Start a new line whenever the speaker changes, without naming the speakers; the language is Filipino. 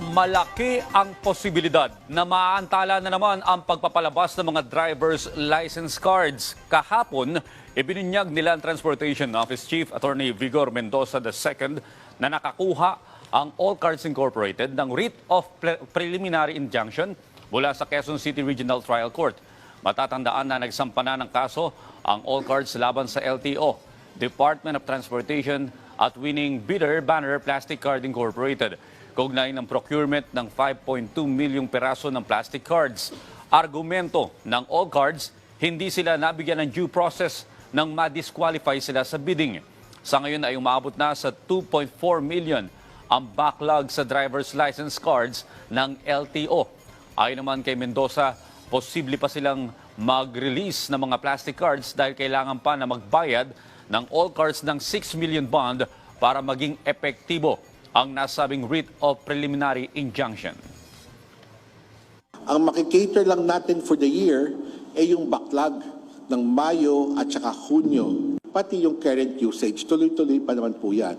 malaki ang posibilidad na maaantala na naman ang pagpapalabas ng mga driver's license cards. Kahapon, ibinunyag nila ang Transportation Office Chief Attorney Vigor Mendoza II na nakakuha ang All Cards Incorporated ng writ of preliminary injunction mula sa Quezon City Regional Trial Court. Matatandaan na nagsampa na ng kaso ang All Cards laban sa LTO, Department of Transportation at winning bidder Banner Plastic Card Incorporated. Kaugnay ng procurement ng 5.2 milyong peraso ng plastic cards. Argumento ng All Cards, hindi sila nabigyan ng due process nang ma-disqualify sila sa bidding. Sa ngayon ay umabot na sa 2.4 million ang backlog sa driver's license cards ng LTO. Ayon naman kay Mendoza, posible pa silang mag-release ng mga plastic cards dahil kailangan pa na magbayad ng All Cards ng 6 million bond para maging epektibo ang nasabing writ of preliminary injunction.
Ang makikater lang natin for the year ay yung backlog ng Mayo at saka Hunyo. Pati yung current usage, tuloy-tuloy pa naman po yan.